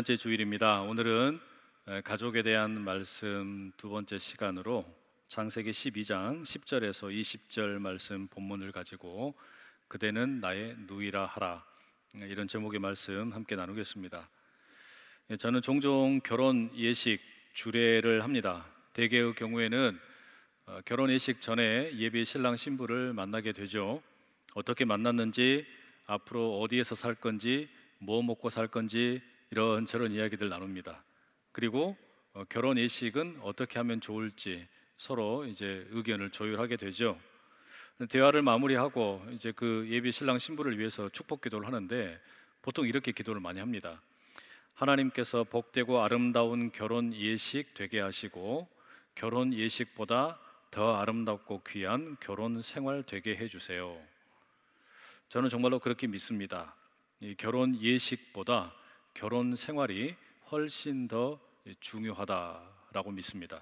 번째 주일입니다. 오늘은 가족에 대한 말씀 두 번째 시간으로 창세기 12장 10절에서 20절 말씀 본문을 가지고 그대는 나의 누이라 하라, 이런 제목의 말씀 함께 나누겠습니다. 저는 종종 결혼 예식 주례를 합니다. 대개의 경우에는 결혼 예식 전에 예비 신랑 신부를 만나게 되죠. 어떻게 만났는지, 앞으로 어디에서 살 건지, 뭐 먹고 살 건지 이런저런 이야기들 나눕니다. 그리고 결혼 예식은 어떻게 하면 좋을지 서로 이제 의견을 조율하게 되죠. 대화를 마무리하고 이제 그 예비 신랑 신부를 위해서 축복 기도를 하는데 보통 이렇게 기도를 많이 합니다. 하나님께서 복되고 아름다운 결혼 예식 되게 하시고 결혼 예식보다 더 아름답고 귀한 결혼 생활 되게 해주세요. 저는 정말로 그렇게 믿습니다. 이 결혼 예식보다 결혼 생활이 훨씬 더 중요하다라고 믿습니다.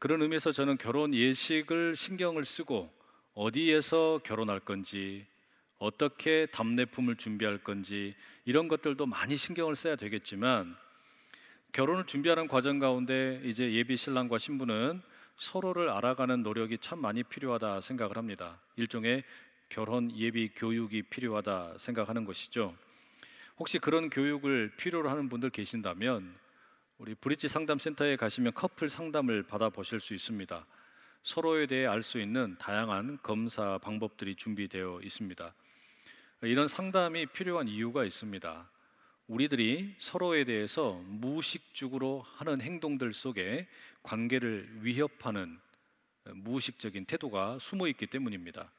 그런 의미에서 저는 결혼 예식을 신경을 쓰고 어디에서 결혼할 건지, 어떻게 답례품을 준비할 건지 이런 것들도 많이 신경을 써야 되겠지만, 결혼을 준비하는 과정 가운데 이제 예비 신랑과 신부는 서로를 알아가는 노력이 참 많이 필요하다 생각을 합니다. 일종의 결혼 예비 교육이 필요하다 생각하는 것이죠. 혹시 그런 교육을 필요로 하는 분들 계신다면 우리 브릿지 상담센터에 가시면 커플 상담을 받아보실 수 있습니다. 서로에 대해 알 수 있는 다양한 검사 방법들이 준비되어 있습니다. 이런 상담이 필요한 이유가 있습니다. 우리들이 서로에 대해서 무의식적으로 하는 행동들 속에 관계를 위협하는 무의식적인 태도가 숨어 있기 때문입니다.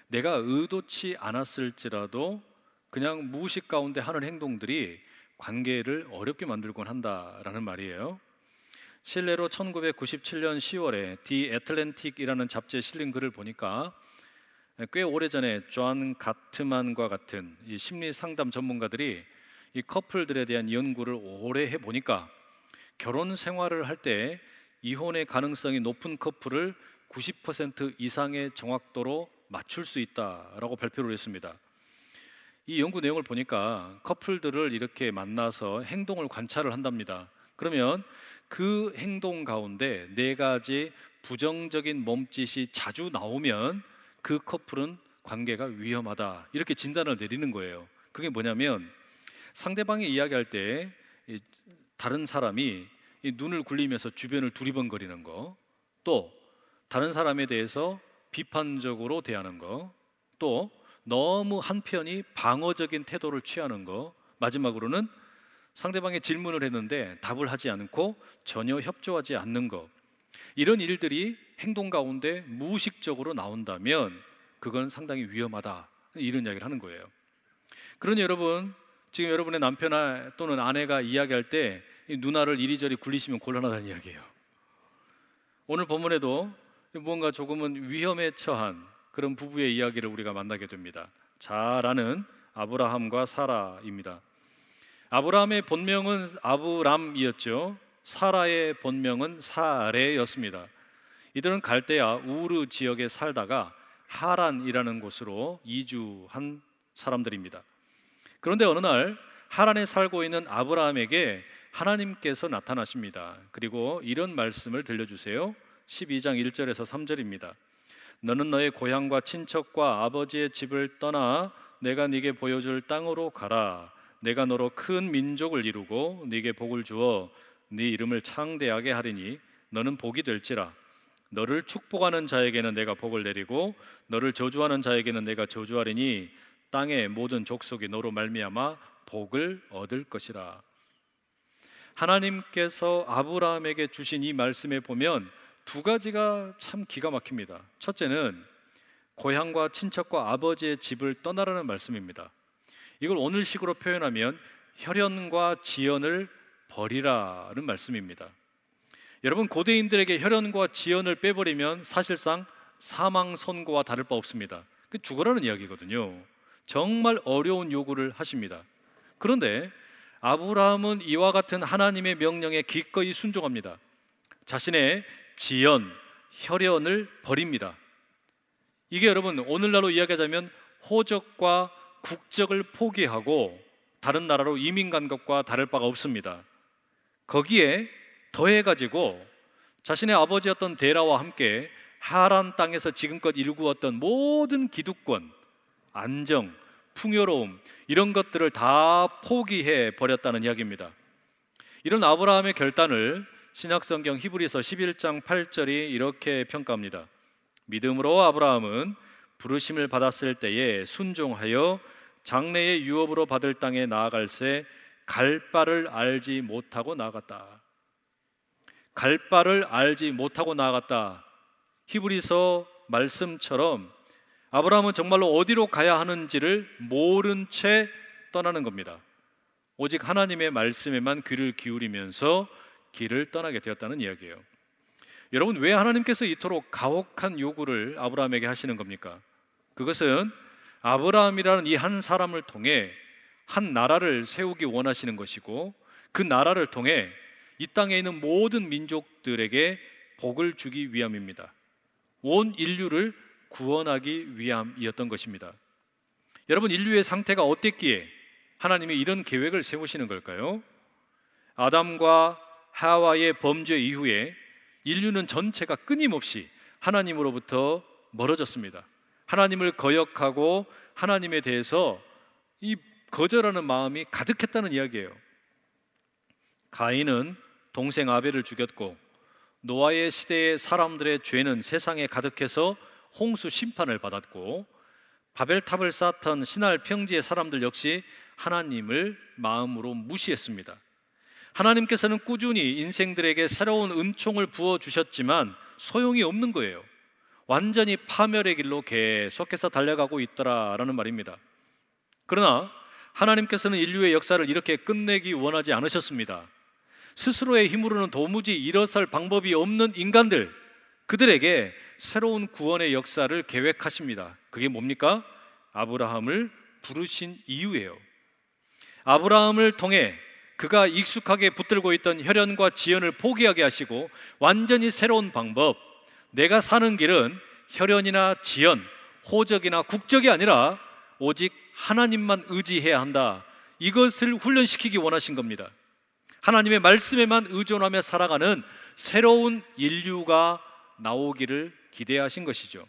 내가 의도치 않았을지라도 그냥 무의식 가운데 하는 행동들이 관계를 어렵게 만들곤 한다라는 말이에요. 실례로 1997년 10월에 디 애틀랜틱이라는 잡지에 실린 글을 보니까 꽤 오래전에 존 가트만과 같은 이 심리 상담 전문가들이 이 커플들에 대한 연구를 오래 해보니까 결혼 생활을 할 때 이혼의 가능성이 높은 커플을 90% 이상의 정확도로 맞출 수 있다라고 발표를 했습니다. 이 연구 내용을 보니까 커플들을 이렇게 만나서 행동을 관찰을 한답니다. 그러면 그 행동 가운데 4가지 부정적인 몸짓이 자주 나오면 그 커플은 관계가 위험하다, 이렇게 진단을 내리는 거예요. 그게 뭐냐면, 상대방이 이야기할 때 다른 사람이 눈을 굴리면서 주변을 두리번거리는 거, 또 다른 사람에 대해서 비판적으로 대하는 거, 또 너무 한편이 방어적인 태도를 취하는 거, 마지막으로는 상대방의 질문을 했는데 답을 하지 않고 전혀 협조하지 않는 거, 이런 일들이 행동 가운데 무의식적으로 나온다면 그건 상당히 위험하다, 이런 이야기를 하는 거예요. 그러니 여러분, 지금 여러분의 남편 또는 아내가 이야기할 때 누나를 이리저리 굴리시면 곤란하다는 이야기예요. 오늘 본문에도 무언가 조금은 위험에 처한 그런 부부의 이야기를 우리가 만나게 됩니다. 잘 아는 아브라함과 사라입니다. 아브라함의 본명은 아브람이었죠. 사라의 본명은 사레였습니다. 이들은 갈대아 우르 지역에 살다가 하란이라는 곳으로 이주한 사람들입니다. 그런데 어느 날 하란에 살고 있는 아브라함에게 하나님께서 나타나십니다. 그리고 이런 말씀을 들려주세요. 12장 1절에서 3절입니다. 너는 너의 고향과 친척과 아버지의 집을 떠나 내가 네게 보여줄 땅으로 가라. 내가 너로 큰 민족을 이루고 네게 복을 주어 네 이름을 창대하게 하리니 너는 복이 될지라. 너를 축복하는 자에게는 내가 복을 내리고 너를 저주하는 자에게는 내가 저주하리니 땅의 모든 족속이 너로 말미암아 복을 얻을 것이라. 하나님께서 아브라함에게 주신 이 말씀에 보면 2가지가 참 기가 막힙니다. 첫째는 고향과 친척과 아버지의 집을 떠나라는 말씀입니다. 이걸 오늘식으로 표현하면 혈연과 지연을 버리라는 말씀입니다. 여러분, 고대인들에게 혈연과 지연을 빼버리면 사실상 사망 선고와 다를 바 없습니다. 그 죽으라는 이야기거든요. 정말 어려운 요구를 하십니다. 그런데 아브라함은 이와 같은 하나님의 명령에 기꺼이 순종합니다. 자신의 지연, 혈연을 버립니다. 이게 여러분 오늘날로 이야기하자면 호적과 국적을 포기하고 다른 나라로 이민 간 것과 다를 바가 없습니다. 거기에 더해가지고 자신의 아버지였던 데라와 함께 하란 땅에서 지금껏 일구었던 모든 기득권, 안정, 풍요로움 이런 것들을 다 포기해 버렸다는 이야기입니다. 이런 아브라함의 결단을 신약성경 히브리서 11장 8절이 이렇게 평가합니다. 믿음으로 아브라함은 부르심을 받았을 때에 순종하여 장래의 유업으로 받을 땅에 나아갈새 갈 바를 알지 못하고 나아갔다. 갈 바를 알지 못하고 나아갔다. 히브리서 말씀처럼 아브라함은 정말로 어디로 가야 하는지를 모른 채 떠나는 겁니다. 오직 하나님의 말씀에만 귀를 기울이면서 길을 떠나게 되었다는 이야기예요. 여러분, 왜 하나님께서 이토록 가혹한 요구를 아브라함에게 하시는 겁니까? 그것은 아브라함이라는 이 한 사람을 통해 한 나라를 세우기 원하시는 것이고, 그 나라를 통해 이 땅에 있는 모든 민족들에게 복을 주기 위함입니다. 온 인류를 구원하기 위함이었던 것입니다. 여러분, 인류의 상태가 어땠기에 하나님이 이런 계획을 세우시는 걸까요? 아담과 하와의 범죄 이후에 인류는 전체가 끊임없이 하나님으로부터 멀어졌습니다. 하나님을 거역하고 하나님에 대해서 이 거절하는 마음이 가득했다는 이야기예요. 가인은 동생 아벨을 죽였고, 노아의 시대의 사람들의 죄는 세상에 가득해서 홍수 심판을 받았고, 바벨탑을 쌓던 신할 평지의 사람들 역시 하나님을 마음으로 무시했습니다. 하나님께서는 꾸준히 인생들에게 새로운 은총을 부어주셨지만 소용이 없는 거예요. 완전히 파멸의 길로 계속해서 달려가고 있더라라는 말입니다. 그러나 하나님께서는 인류의 역사를 이렇게 끝내기 원하지 않으셨습니다. 스스로의 힘으로는 도무지 일어설 방법이 없는 인간들, 그들에게 새로운 구원의 역사를 계획하십니다. 그게 뭡니까? 아브라함을 부르신 이유예요. 아브라함을 통해 그가 익숙하게 붙들고 있던 혈연과 지연을 포기하게 하시고, 완전히 새로운 방법, 내가 사는 길은 혈연이나 지연, 호적이나 국적이 아니라 오직 하나님만 의지해야 한다, 이것을 훈련시키기 원하신 겁니다. 하나님의 말씀에만 의존하며 살아가는 새로운 인류가 나오기를 기대하신 것이죠.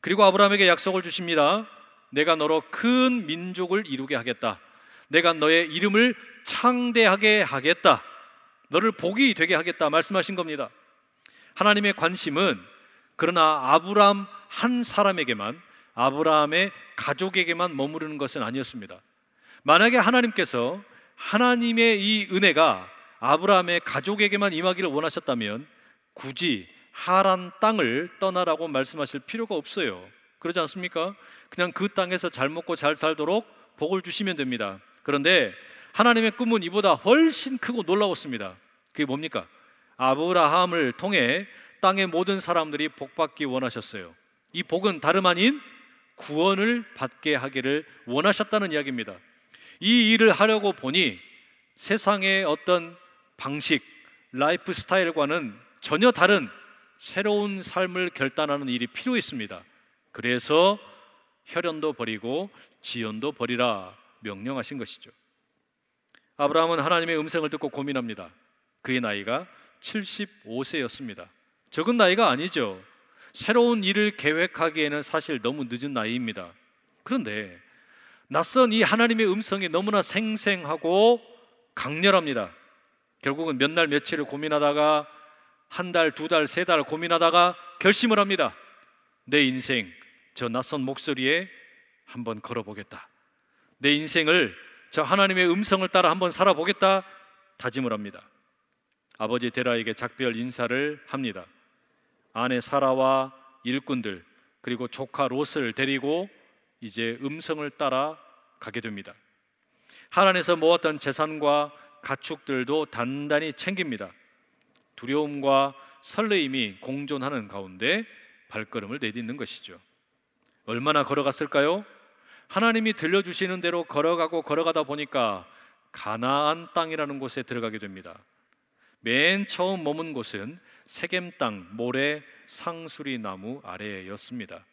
그리고 아브라함에게 약속을 주십니다. 내가 너로 큰 민족을 이루게 하겠다. 내가 너의 이름을 창대하게 하겠다. 너를 복이 되게 하겠다 말씀하신 겁니다. 하나님의 관심은 그러나 아브라함 한 사람에게만, 아브라함의 가족에게만 머무르는 것은 아니었습니다. 만약에 하나님께서 하나님의 이 은혜가 아브라함의 가족에게만 임하기를 원하셨다면 굳이 하란 땅을 떠나라고 말씀하실 필요가 없어요. 그러지 않습니까? 그냥 그 땅에서 잘 먹고 잘 살도록 복을 주시면 됩니다. 그런데 하나님의 꿈은 이보다 훨씬 크고 놀라웠습니다. 그게 뭡니까? 아브라함을 통해 땅의 모든 사람들이 복받기 원하셨어요. 이 복은 다름 아닌 구원을 받게 하기를 원하셨다는 이야기입니다. 이 일을 하려고 보니 세상의 어떤 방식, 라이프 스타일과는 전혀 다른 새로운 삶을 결단하는 일이 필요했습니다. 그래서 혈연도 버리고 지연도 버리라 명령하신 것이죠. 아브라함은 하나님의 음성을 듣고 고민합니다. 그의 나이가 75세였습니다. 적은 나이가 아니죠. 새로운 일을 계획하기에는 사실 너무 늦은 나이입니다. 그런데 낯선 이 하나님의 음성이 너무나 생생하고 강렬합니다. 결국은 몇 날 며칠을 고민하다가 한 달, 두 달, 세 달 고민하다가 결심을 합니다. 내 인생 저 낯선 목소리에 한번 걸어보겠다. 내 인생을 저 하나님의 음성을 따라 한번 살아보겠다 다짐을 합니다. 아버지 데라에게 작별 인사를 합니다. 아내 사라와 일꾼들 그리고 조카 롯을 데리고 이제 음성을 따라 가게 됩니다. 하란에서 모았던 재산과 가축들도 단단히 챙깁니다. 두려움과 설레임이 공존하는 가운데 발걸음을 내딛는 것이죠. 얼마나 걸어갔을까요? 하나님이 들려주시는 대로 걸어가다 보니까 가나안 땅이라는 곳에 들어가게 됩니다. 맨 처음 머문 곳은 세겜 땅 모래 상수리 나무 아래였습니다.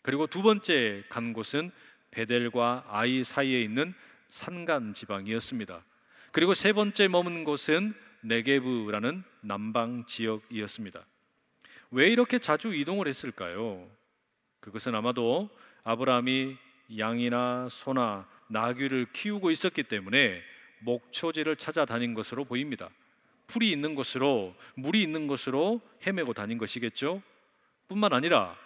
그리고 두 번째 간 곳은 베델과 아이 사이에 있는 산간 지방이었습니다. 그리고 세 번째 머문 곳은 네게브라는 남방 지역이었습니다. 왜 이렇게 자주 이동을 했을까요? 그것은 아마도 아브라함이 양이나 소나 나귀를 키우고 있었기 때문에 목초지를 찾아다닌 것으로 보입니다. 풀이 있는 곳으로, 물이 있는 곳으로 헤매고 다닌 것이겠죠. 뿐만 아니라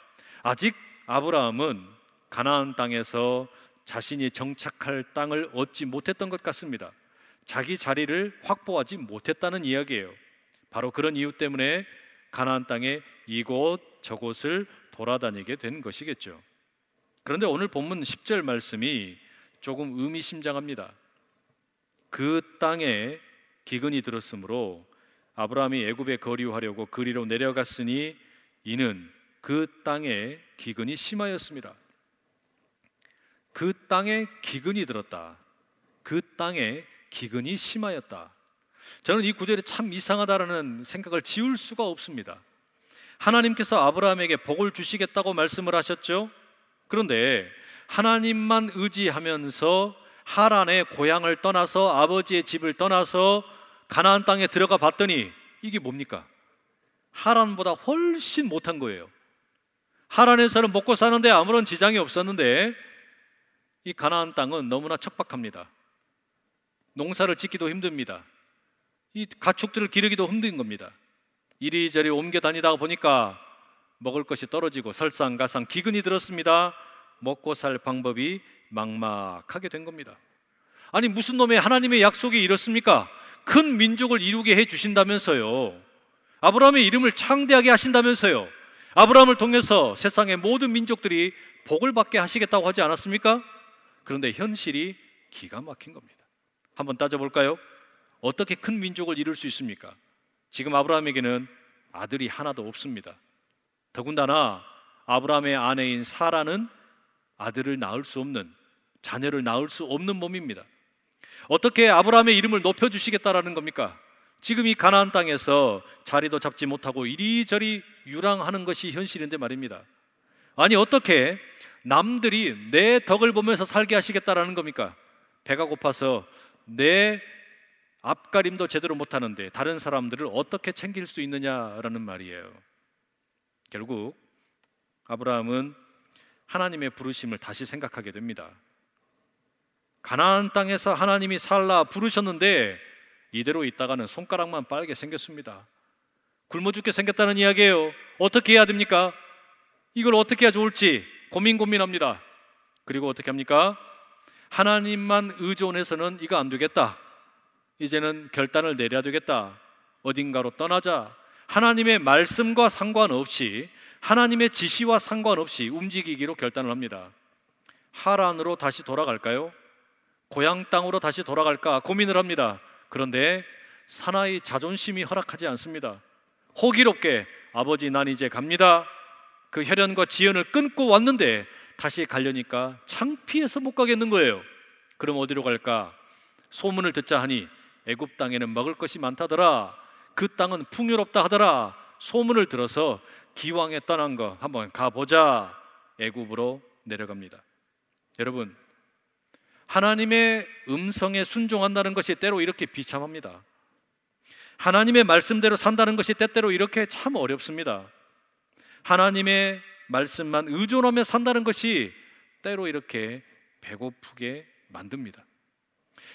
아직 아브라함은 가나안 땅에서 자신이 정착할 땅을 얻지 못했던 것 같습니다. 자기 자리를 확보하지 못했다는 이야기예요. 바로 그런 이유 때문에 가나안 땅의 이곳 저곳을 돌아다니게 된 것이겠죠. 그런데 오늘 본문 10절 말씀이 조금 의미심장합니다. 그 땅에 기근이 들었으므로 아브라함이 애굽에 거류하려고 그리로 내려갔으니 이는 그 땅에 기근이 심하였습니다. 그 땅에 기근이 들었다. 그 땅에 기근이 심하였다. 저는 이 구절이 참 이상하다라는 생각을 지울 수가 없습니다. 하나님께서 아브라함에게 복을 주시겠다고 말씀을 하셨죠. 그런데 하나님만 의지하면서 하란의 고향을 떠나서 아버지의 집을 떠나서 가나안 땅에 들어가 봤더니 이게 뭡니까? 하란보다 훨씬 못한 거예요. 하란에서는 먹고 사는데 아무런 지장이 없었는데 이 가나안 땅은 너무나 척박합니다. 농사를 짓기도 힘듭니다. 이 가축들을 기르기도 힘든 겁니다. 이리저리 옮겨 다니다가 보니까 먹을 것이 떨어지고 설상가상 기근이 들었습니다. 먹고 살 방법이 막막하게 된 겁니다. 아니 무슨 놈의 하나님의 약속이 이렇습니까? 큰 민족을 이루게 해주신다면서요. 아브라함의 이름을 창대하게 하신다면서요. 아브라함을 통해서 세상의 모든 민족들이 복을 받게 하시겠다고 하지 않았습니까? 그런데 현실이 기가 막힌 겁니다. 한번 따져볼까요? 어떻게 큰 민족을 이룰 수 있습니까? 지금 아브라함에게는 아들이 하나도 없습니다. 더군다나 아브라함의 아내인 사라는 아들을 낳을 수 없는, 자녀를 낳을 수 없는 몸입니다. 어떻게 아브라함의 이름을 높여주시겠다라는 겁니까? 지금 이 가나안 땅에서 자리도 잡지 못하고 이리저리 유랑하는 것이 현실인데 말입니다. 아니 어떻게 남들이 내 덕을 보면서 살게 하시겠다라는 겁니까? 배가 고파서 내 앞가림도 제대로 못하는데 다른 사람들을 어떻게 챙길 수 있느냐라는 말이에요. 결국 아브라함은 하나님의 부르심을 다시 생각하게 됩니다. 가나안 땅에서 하나님이 살라 부르셨는데 이대로 있다가는 손가락만 빠르게 생겼습니다. 굶어 죽게 생겼다는 이야기예요. 어떻게 해야 됩니까? 이걸 어떻게 해야 좋을지 고민합니다. 그리고 어떻게 합니까? 하나님만 의존해서는 이거 안 되겠다. 이제는 결단을 내려야 되겠다. 어딘가로 떠나자. 하나님의 말씀과 상관없이, 하나님의 지시와 상관없이 움직이기로 결단을 합니다. 하란으로 다시 돌아갈까요? 고향 땅으로 다시 돌아갈까 고민을 합니다. 그런데 사나이 자존심이 허락하지 않습니다. 호기롭게 아버지 난 이제 갑니다. 그 혈연과 지연을 끊고 왔는데 다시 가려니까 창피해서 못 가겠는 거예요. 그럼 어디로 갈까? 소문을 듣자 하니 애굽 땅에는 먹을 것이 많다더라. 그 땅은 풍요롭다 하더라. 소문을 들어서 기왕에 떠난 거 한번 가보자. 애굽으로 내려갑니다. 여러분, 하나님의 음성에 순종한다는 것이 때로 이렇게 비참합니다. 하나님의 말씀대로 산다는 것이 때때로 이렇게 참 어렵습니다. 하나님의 말씀만 의존하며 산다는 것이 때로 이렇게 배고프게 만듭니다.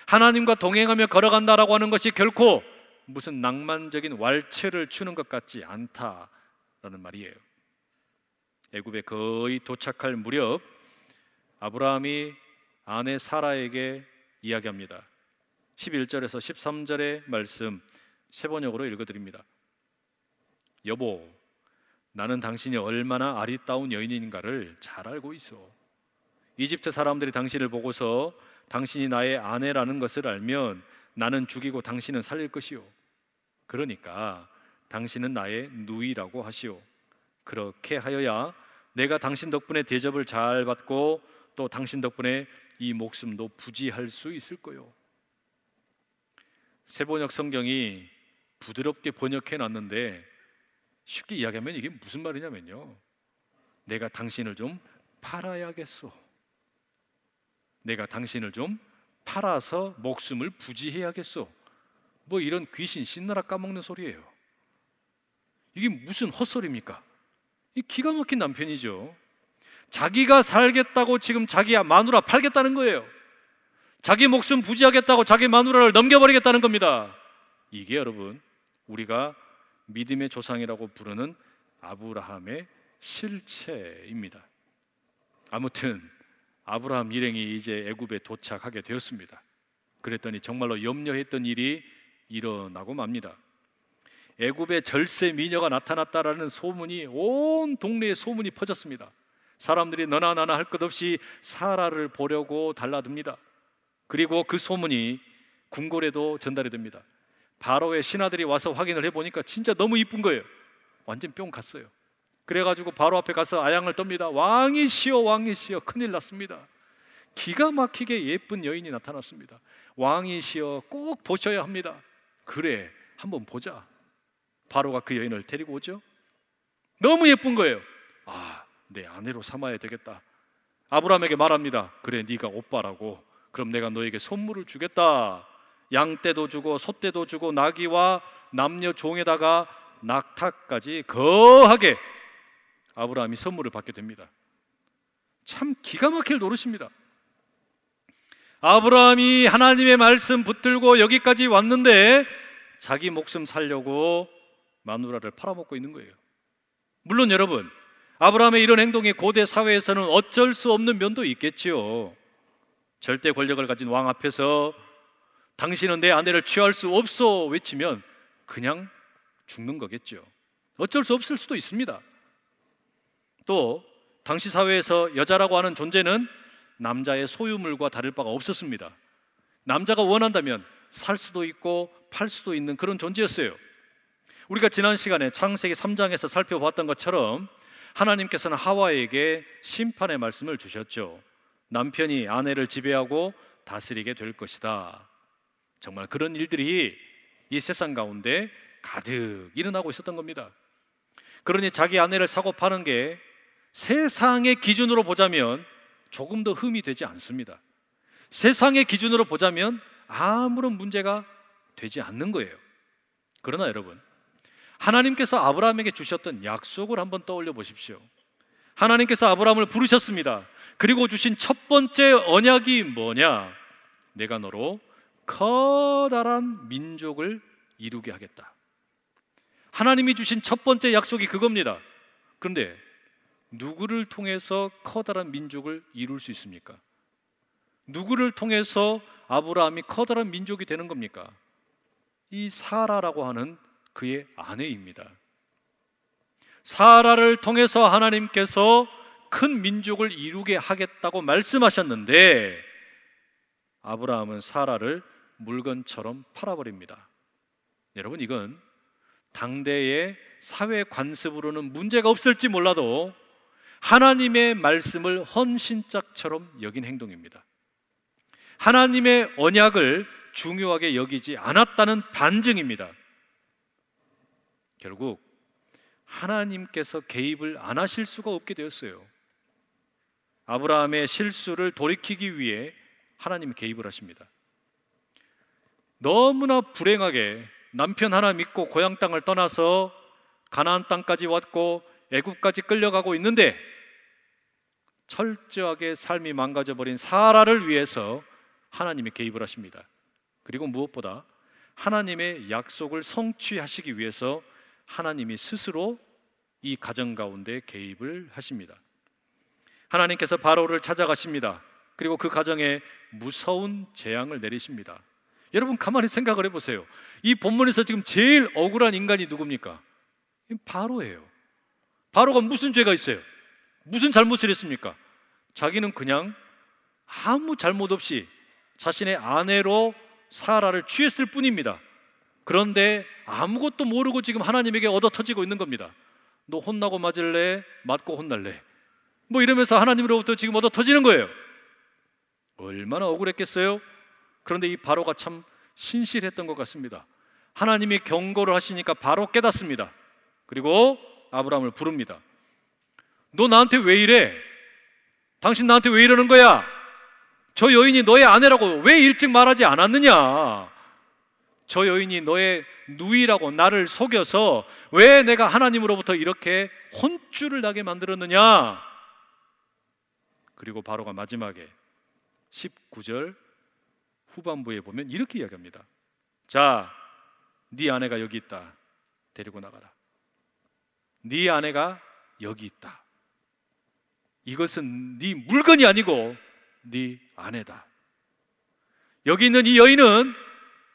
하나님과 동행하며 걸어간다라고 하는 것이 결코 무슨 낭만적인 왈츠를 추는 것 같지 않다라는 말이에요. 애굽에 거의 도착할 무렵 아브라함이 아내 사라에게 이야기합니다. 11절에서 13절의 말씀 세 번역으로 읽어드립니다. 여보, 나는 당신이 얼마나 아리따운 여인인가를 잘 알고 있어. 이집트 사람들이 당신을 보고서 당신이 나의 아내라는 것을 알면 나는 죽이고 당신은 살릴 것이요. 그러니까 당신은 나의 누이라고 하시오. 그렇게 하여야 내가 당신 덕분에 대접을 잘 받고 또 당신 덕분에 이 목숨도 부지할 수 있을 거요. 새번역 성경이 부드럽게 번역해 놨는데 쉽게 이야기하면 이게 무슨 말이냐면요, 내가 당신을 좀 팔아야겠소. 내가 당신을 좀 팔아서 목숨을 부지해야겠소. 뭐 이런 귀신 신나라 까먹는 소리예요. 이게 무슨 헛소리입니까? 이 기가 막힌 남편이죠. 자기가 살겠다고 지금 자기 마누라 팔겠다는 거예요. 자기 목숨 부지하겠다고 자기 마누라를 넘겨버리겠다는 겁니다. 이게 여러분, 우리가 믿음의 조상이라고 부르는 아브라함의 실체입니다. 아무튼 아브라함 일행이 이제 애굽에 도착하게 되었습니다. 그랬더니 정말로 염려했던 일이 일어나고 맙니다. 애굽에 절세 미녀가 나타났다라는 소문이 온 동네에 소문이 퍼졌습니다. 사람들이 너나 나나 할 것 없이 사라를 보려고 달라듭니다. 그리고 그 소문이 궁궐에도 전달이 됩니다. 바로의 신하들이 와서 확인을 해보니까 진짜 너무 이쁜 거예요. 완전 뿅 갔어요. 그래가지고 바로 앞에 가서 아양을 떱니다. 왕이시여 왕이시여, 큰일 났습니다. 기가 막히게 예쁜 여인이 나타났습니다. 왕이시여 꼭 보셔야 합니다. 그래, 한번 보자. 바로가 그 여인을 데리고 오죠. 너무 예쁜 거예요. 아, 내 아내로 삼아야 되겠다. 아브라함에게 말합니다. 그래, 네가 오빠라고. 그럼 내가 너에게 선물을 주겠다. 양떼도 주고 소떼도 주고 나귀와 남녀 종에다가 낙타까지 거하게 아브라함이 선물을 받게 됩니다. 참 기가 막힐 노릇입니다. 아브라함이 하나님의 말씀 붙들고 여기까지 왔는데 자기 목숨 살려고 마누라를 팔아먹고 있는 거예요. 물론 여러분, 아브라함의 이런 행동이 고대 사회에서는 어쩔 수 없는 면도 있겠지요. 절대 권력을 가진 왕 앞에서 당신은 내 아내를 취할 수 없어 외치면 그냥 죽는 거겠죠. 어쩔 수 없을 수도 있습니다. 또 당시 사회에서 여자라고 하는 존재는 남자의 소유물과 다를 바가 없었습니다. 남자가 원한다면 살 수도 있고 팔 수도 있는 그런 존재였어요. 우리가 지난 시간에 창세기 3장에서 살펴봤던 것처럼 하나님께서는 하와에게 심판의 말씀을 주셨죠. 남편이 아내를 지배하고 다스리게 될 것이다. 정말 그런 일들이 이 세상 가운데 가득 일어나고 있었던 겁니다. 그러니 자기 아내를 사고 파는 게 세상의 기준으로 보자면 조금 더 흠이 되지 않습니다. 세상의 기준으로 보자면 아무런 문제가 되지 않는 거예요. 그러나 여러분, 하나님께서 아브라함에게 주셨던 약속을 한번 떠올려 보십시오. 하나님께서 아브라함을 부르셨습니다. 그리고 주신 첫 번째 언약이 뭐냐? 내가 너로 커다란 민족을 이루게 하겠다. 하나님이 주신 첫 번째 약속이 그겁니다. 그런데 누구를 통해서 커다란 민족을 이룰 수 있습니까? 누구를 통해서 아브라함이 커다란 민족이 되는 겁니까? 이 사라라고 하는 그의 아내입니다. 사라를 통해서 하나님께서 큰 민족을 이루게 하겠다고 말씀하셨는데 아브라함은 사라를 물건처럼 팔아버립니다. 여러분, 이건 당대의 사회 관습으로는 문제가 없을지 몰라도 하나님의 말씀을 헌신짝처럼 여긴 행동입니다. 하나님의 언약을 중요하게 여기지 않았다는 반증입니다. 결국 하나님께서 개입을 안 하실 수가 없게 되었어요. 아브라함의 실수를 돌이키기 위해 하나님이 개입을 하십니다. 너무나 불행하게 남편 하나 믿고 고향 땅을 떠나서 가나안 땅까지 왔고 애굽까지 끌려가고 있는데 철저하게 삶이 망가져버린 사라를 위해서 하나님이 개입을 하십니다. 그리고 무엇보다 하나님의 약속을 성취하시기 위해서 하나님이 스스로 이 가정 가운데 개입을 하십니다. 하나님께서 바로를 찾아가십니다. 그리고 그 가정에 무서운 재앙을 내리십니다. 여러분, 가만히 생각을 해보세요. 이 본문에서 지금 제일 억울한 인간이 누굽니까? 바로예요. 바로가 무슨 죄가 있어요? 무슨 잘못을 했습니까? 자기는 그냥 아무 잘못 없이 자신의 아내로 사라를 취했을 뿐입니다. 그런데 아무것도 모르고 지금 하나님에게 얻어터지고 있는 겁니다. 너 혼나고 맞을래? 맞고 혼날래? 뭐 이러면서 하나님으로부터 지금 얻어터지는 거예요. 얼마나 억울했겠어요? 그런데 이 바로가 참 신실했던 것 같습니다. 하나님이 경고를 하시니까 바로 깨닫습니다. 그리고 아브라함을 부릅니다. 너 나한테 왜 이래? 당신 나한테 왜 이러는 거야? 저 여인이 너의 아내라고 왜 일찍 말하지 않았느냐? 저 여인이 너의 누이라고 나를 속여서 왜 내가 하나님으로부터 이렇게 혼쭐을 나게 만들었느냐? 그리고 바로가 마지막에 19절 후반부에 보면 이렇게 이야기합니다. 자, 네 아내가 여기 있다. 데리고 나가라. 네 아내가 여기 있다. 이것은 네 물건이 아니고 네 아내다. 여기 있는 이 여인은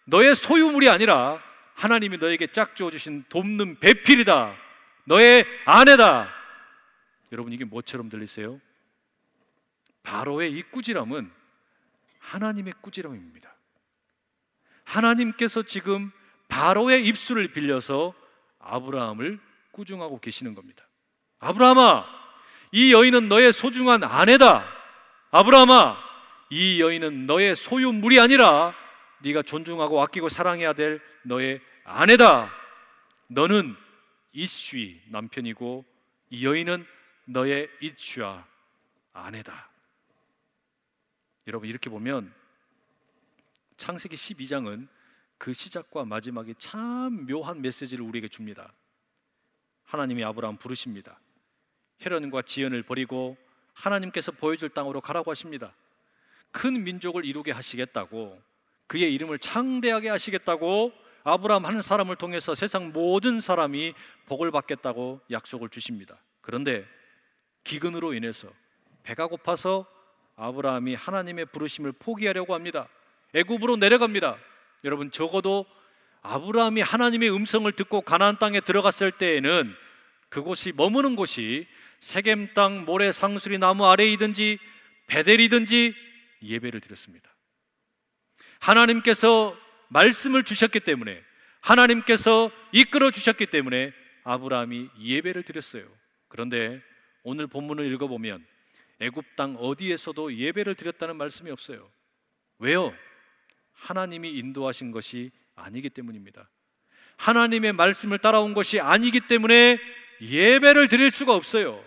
너의 소유물이 아니라 하나님이 너에게 짝지어 주신 돕는 배필이다. 너의 아내다. 여러분, 이게 뭐처럼 들리세요? 바로의 이 꾸지람은 하나님의 꾸지람입니다. 하나님께서 지금 바로의 입술을 빌려서 아브라함을 꾸중하고 계시는 겁니다. 아브라함아, 이 여인은 너의 소중한 아내다. 아브라함아, 이 여인은 너의 소유물이 아니라 네가 존중하고 아끼고 사랑해야 될 너의 아내다. 너는 이쉬 남편이고 이 여인은 너의 이쉬와 아내다. 여러분, 이렇게 보면 창세기 12장은 그 시작과 마지막에 참 묘한 메시지를 우리에게 줍니다. 하나님이 아브라함 부르십니다. 혈연과 지연을 버리고 하나님께서 보여줄 땅으로 가라고 하십니다. 큰 민족을 이루게 하시겠다고, 그의 이름을 창대하게 하시겠다고, 아브라함 한 사람을 통해서 세상 모든 사람이 복을 받겠다고 약속을 주십니다. 그런데 기근으로 인해서 배가 고파서 아브라함이 하나님의 부르심을 포기하려고 합니다. 애굽으로 내려갑니다. 여러분, 적어도 아브라함이 하나님의 음성을 듣고 가나안 땅에 들어갔을 때에는 그곳이 머무는 곳이 세겜 땅 모래 상수리 나무 아래이든지 베델이든지 예배를 드렸습니다. 하나님께서 말씀을 주셨기 때문에, 하나님께서 이끌어 주셨기 때문에 아브라함이 예배를 드렸어요. 그런데 오늘 본문을 읽어보면 애굽 땅 어디에서도 예배를 드렸다는 말씀이 없어요. 왜요? 하나님이 인도하신 것이 아니기 때문입니다. 하나님의 말씀을 따라온 것이 아니기 때문에 예배를 드릴 수가 없어요.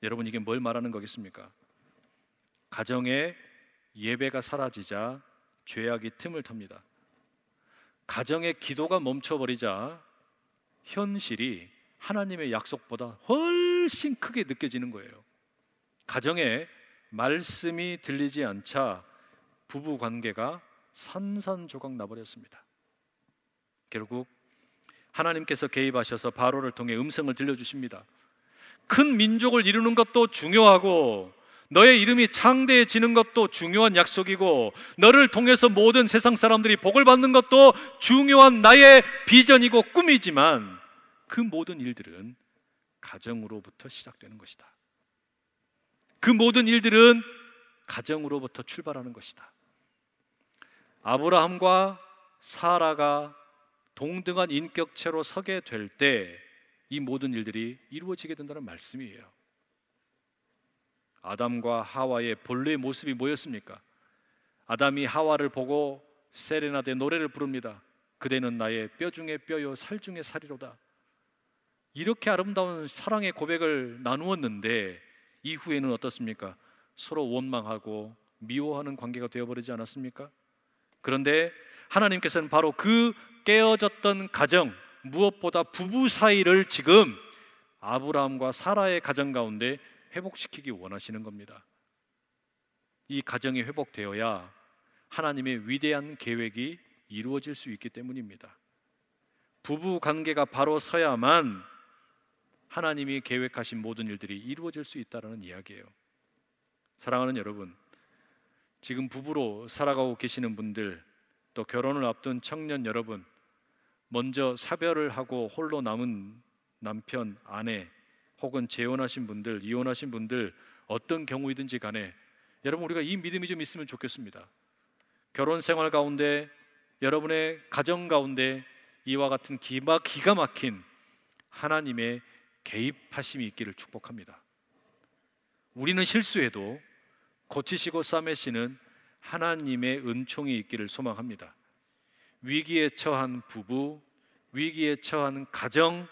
여러분, 이게 뭘 말하는 거겠습니까? 가정에 예배가 사라지자 죄악이 틈을 탑니다. 가정의 기도가 멈춰버리자 현실이 하나님의 약속보다 훨씬 크게 느껴지는 거예요. 가정에 말씀이 들리지 않자 부부 관계가 산산조각 나버렸습니다. 결국 하나님께서 개입하셔서 바로를 통해 음성을 들려주십니다. 큰 민족을 이루는 것도 중요하고 너의 이름이 창대해지는 것도 중요한 약속이고 너를 통해서 모든 세상 사람들이 복을 받는 것도 중요한 나의 비전이고 꿈이지만 그 모든 일들은 가정으로부터 시작되는 것이다. 그 모든 일들은 가정으로부터 출발하는 것이다. 아브라함과 사라가 동등한 인격체로 서게 될 때 이 모든 일들이 이루어지게 된다는 말씀이에요. 아담과 하와의 본래의 모습이 뭐였습니까? 아담이 하와를 보고 세레나데 노래를 부릅니다. 그대는 나의 뼈 중에 뼈요 살 중에 살이로다. 이렇게 아름다운 사랑의 고백을 나누었는데 이후에는 어떻습니까? 서로 원망하고 미워하는 관계가 되어버리지 않았습니까? 그런데 하나님께서는 바로 그 깨어졌던 가정, 무엇보다 부부 사이를 지금 아브라함과 사라의 가정 가운데 회복시키기 원하시는 겁니다. 이 가정이 회복되어야 하나님의 위대한 계획이 이루어질 수 있기 때문입니다. 부부 관계가 바로 서야만 하나님이 계획하신 모든 일들이 이루어질 수 있다는 이야기예요. 사랑하는 여러분, 지금 부부로 살아가고 계시는 분들, 또 결혼을 앞둔 청년 여러분, 먼저 사별을 하고 홀로 남은 남편, 아내, 혹은 재혼하신 분들, 이혼하신 분들, 어떤 경우이든지 간에 여러분, 우리가 이 믿음이 좀 있으면 좋겠습니다. 결혼 생활 가운데, 여러분의 가정 가운데 이와 같은 기가 막힌 하나님의 개입하심이 있기를 축복합니다. 우리는 실수해도 고치시고 싸매시는 하나님의 은총이 있기를 소망합니다. 위기에 처한 부부, 위기에 처한 가정,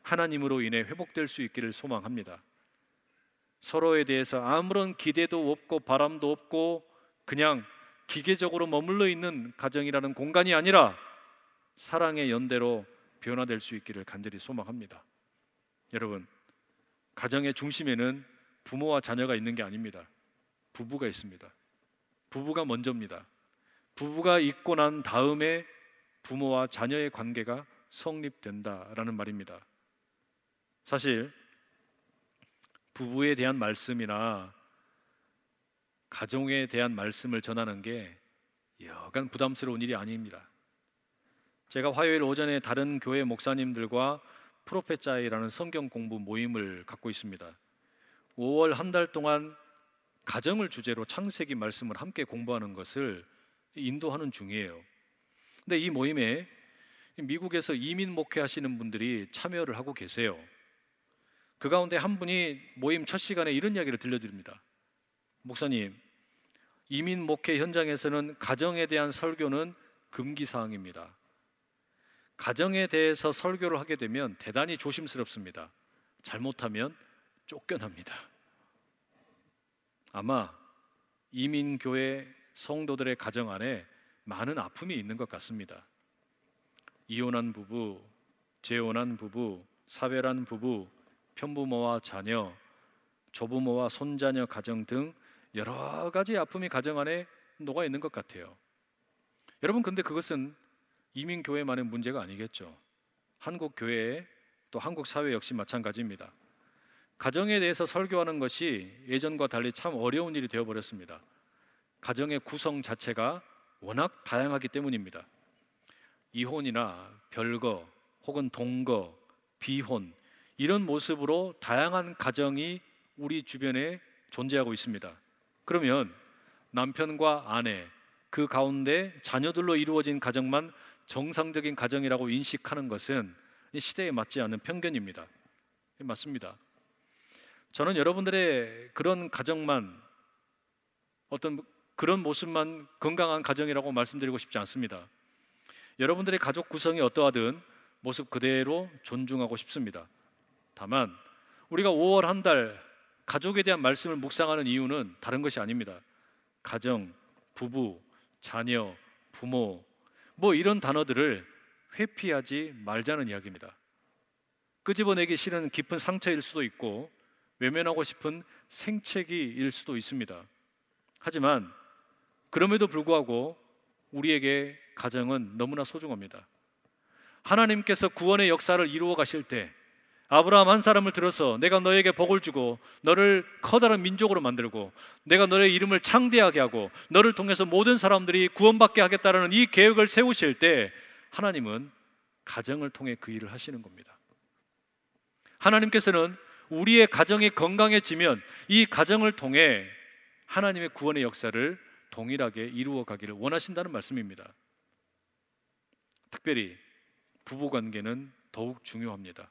하나님으로 인해 회복될 수 있기를 소망합니다. 서로에 대해서 아무런 기대도 없고 바람도 없고 그냥 기계적으로 머물러 있는 가정이라는 공간이 아니라 사랑의 연대로 변화될 수 있기를 간절히 소망합니다. 여러분, 가정의 중심에는 부모와 자녀가 있는 게 아닙니다. 부부가 있습니다. 부부가 먼저입니다. 부부가 있고 난 다음에 부모와 자녀의 관계가 성립된다라는 말입니다. 사실 부부에 대한 말씀이나 가정에 대한 말씀을 전하는 게 여간 부담스러운 일이 아닙니다. 제가 화요일 오전에 다른 교회 목사님들과 프로페자이라는 성경 공부 모임을 갖고 있습니다. 5월 한 달 동안 가정을 주제로 창세기 말씀을 함께 공부하는 것을 인도하는 중이에요. 근데 이 모임에 미국에서 이민 목회하시는 분들이 참여를 하고 계세요. 그 가운데 한 분이 모임 첫 시간에 이런 이야기를 들려드립니다. 목사님, 이민 목회 현장에서는 가정에 대한 설교는 금기사항입니다. 가정에 대해서 설교를 하게 되면 대단히 조심스럽습니다. 잘못하면 쫓겨납니다. 아마 이민교회 성도들의 가정 안에 많은 아픔이 있는 것 같습니다. 이혼한 부부, 재혼한 부부, 사별한 부부, 편부모와 자녀, 조부모와 손자녀 가정 등 여러 가지 아픔이 가정 안에 녹아 있는 것 같아요. 여러분, 근데 그것은 이민교회만의 문제가 아니겠죠. 한국 교회 또 한국 사회 역시 마찬가지입니다. 가정에 대해서 설교하는 것이 예전과 달리 참 어려운 일이 되어버렸습니다. 가정의 구성 자체가 워낙 다양하기 때문입니다. 이혼이나 별거 혹은 동거, 비혼 이런 모습으로 다양한 가정이 우리 주변에 존재하고 있습니다. 그러면 남편과 아내, 그 가운데 자녀들로 이루어진 가정만 정상적인 가정이라고 인식하는 것은 시대에 맞지 않는 편견입니다. 맞습니다. 저는 여러분들의 그런 가정만, 어떤 그런 모습만 건강한 가정이라고 말씀드리고 싶지 않습니다. 여러분들의 가족 구성이 어떠하든 모습 그대로 존중하고 싶습니다. 다만 우리가 5월 한 달 가족에 대한 말씀을 묵상하는 이유는 다른 것이 아닙니다. 가정, 부부, 자녀, 부모 뭐 이런 단어들을 회피하지 말자는 이야기입니다. 끄집어내기 싫은 깊은 상처일 수도 있고 외면하고 싶은 생채기일 수도 있습니다. 하지만 그럼에도 불구하고 우리에게 가정은 너무나 소중합니다. 하나님께서 구원의 역사를 이루어 가실 때 아브라함 한 사람을 들어서 내가 너에게 복을 주고 너를 커다란 민족으로 만들고 내가 너의 이름을 창대하게 하고 너를 통해서 모든 사람들이 구원받게 하겠다라는 이 계획을 세우실 때 하나님은 가정을 통해 그 일을 하시는 겁니다. 하나님께서는 우리의 가정이 건강해지면 이 가정을 통해 하나님의 구원의 역사를 동일하게 이루어 가기를 원하신다는 말씀입니다. 특별히 부부관계는 더욱 중요합니다.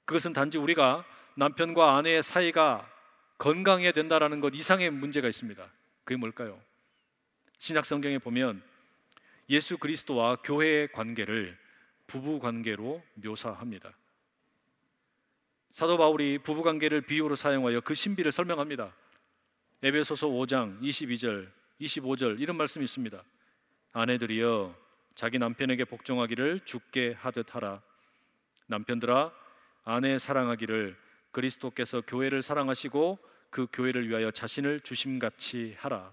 그것은 단지 우리가 남편과 아내의 사이가 건강해야 된다는 것 이상의 문제가 있습니다. 그게 뭘까요? 신약 성경에 보면 예수 그리스도와 교회의 관계를 부부 관계로 묘사합니다. 사도 바울이 부부 관계를 비유로 사용하여 그 신비를 설명합니다. 에베소서 5장 22절, 25절 이런 말씀이 있습니다. 아내들이여 자기 남편에게 복종하기를 주께 하듯 하라. 남편들아 아내 사랑하기를 그리스도께서 교회를 사랑하시고 그 교회를 위하여 자신을 주심같이 하라.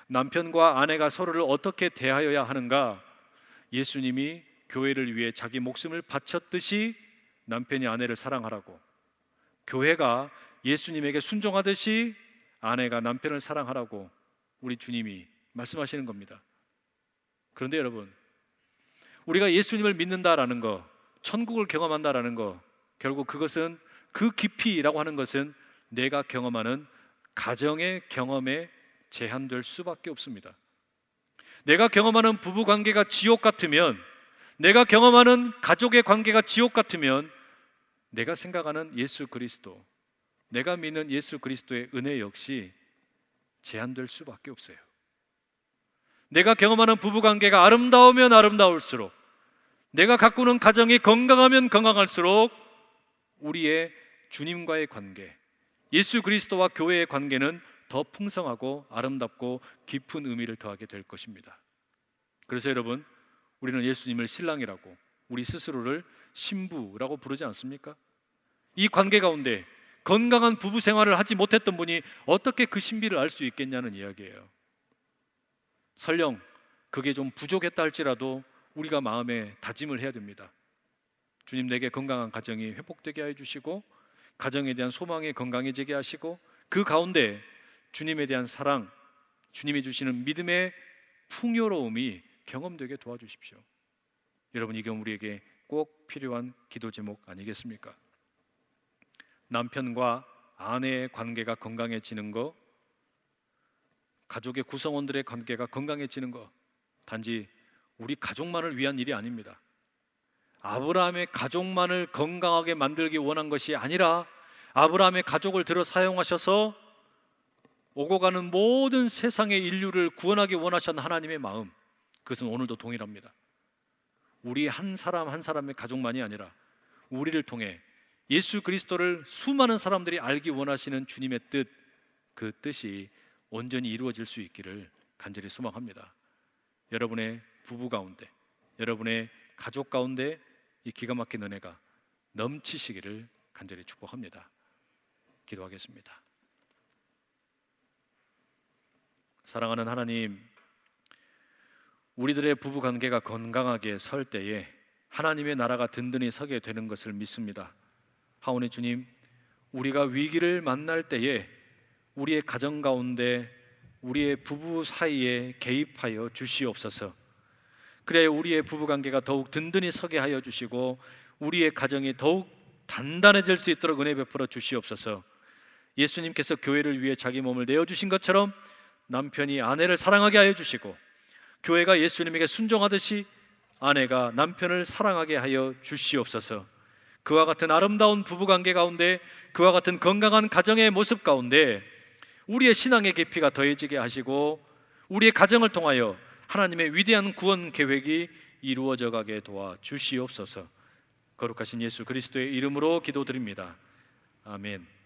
남편과 아내가 서로를 어떻게 대하여야 하는가? 예수님이 교회를 위해 자기 목숨을 바쳤듯이 남편이 아내를 사랑하라고, 교회가 예수님에게 순종하듯이 아내가 남편을 사랑하라고 우리 주님이 말씀하시는 겁니다. 그런데 여러분, 우리가 예수님을 믿는다라는 거, 천국을 경험한다라는 거, 결국 그것은 그 깊이라고 하는 것은 내가 경험하는 가정의 경험에 제한될 수밖에 없습니다. 내가 경험하는 부부 관계가 지옥 같으면, 내가 경험하는 가족의 관계가 지옥 같으면 내가 생각하는 예수 그리스도, 내가 믿는 예수 그리스도의 은혜 역시 제한될 수밖에 없어요. 내가 경험하는 부부 관계가 아름다우면 아름다울수록, 내가 가꾸는 가정이 건강하면 건강할수록 우리의 주님과의 관계, 예수 그리스도와 교회의 관계는 더 풍성하고 아름답고 깊은 의미를 더하게 될 것입니다. 그래서 여러분, 우리는 예수님을 신랑이라고, 우리 스스로를 신부라고 부르지 않습니까? 이 관계 가운데 건강한 부부 생활을 하지 못했던 분이 어떻게 그 신비를 알 수 있겠냐는 이야기예요. 설령 그게 좀 부족했다 할지라도 우리가 마음에 다짐을 해야 됩니다. 주님, 내게 건강한 가정이 회복되게 해주시고 가정에 대한 소망이 건강해지게 하시고 그 가운데 주님에 대한 사랑, 주님이 주시는 믿음의 풍요로움이 경험되게 도와주십시오. 여러분, 이게 우리에게 꼭 필요한 기도 제목 아니겠습니까? 남편과 아내의 관계가 건강해지는 거, 가족의 구성원들의 관계가 건강해지는 거, 단지 우리 가족만을 위한 일이 아닙니다. 아브라함의 가족만을 건강하게 만들기 원한 것이 아니라 아브라함의 가족을 들어 사용하셔서 오고 가는 모든 세상의 인류를 구원하기 원하셨던 하나님의 마음, 그것은 오늘도 동일합니다. 우리 한 사람 한 사람의 가족만이 아니라 우리를 통해 예수 그리스도를 수많은 사람들이 알기 원하시는 주님의 뜻, 그 뜻이 온전히 이루어질 수 있기를 간절히 소망합니다. 여러분의 부부 가운데, 여러분의 가족 가운데 이 기가 막힌 은혜가 넘치시기를 간절히 축복합니다. 기도하겠습니다. 사랑하는 하나님, 우리들의 부부 관계가 건강하게 설 때에 하나님의 나라가 든든히 서게 되는 것을 믿습니다. 하오니 주님, 우리가 위기를 만날 때에 우리의 가정 가운데 우리의 부부 사이에 개입하여 주시옵소서. 그래야 우리의 부부관계가 더욱 든든히 서게 하여 주시고 우리의 가정이 더욱 단단해질 수 있도록 은혜 베풀어 주시옵소서. 예수님께서 교회를 위해 자기 몸을 내어주신 것처럼 남편이 아내를 사랑하게 하여 주시고 교회가 예수님에게 순종하듯이 아내가 남편을 사랑하게 하여 주시옵소서. 그와 같은 아름다운 부부관계 가운데, 그와 같은 건강한 가정의 모습 가운데 우리의 신앙의 깊이가 더해지게 하시고 우리의 가정을 통하여 하나님의 위대한 구원 계획이 이루어져 가게 도와 주시옵소서. 거룩하신 예수 그리스도의 이름으로 기도드립니다. 아멘.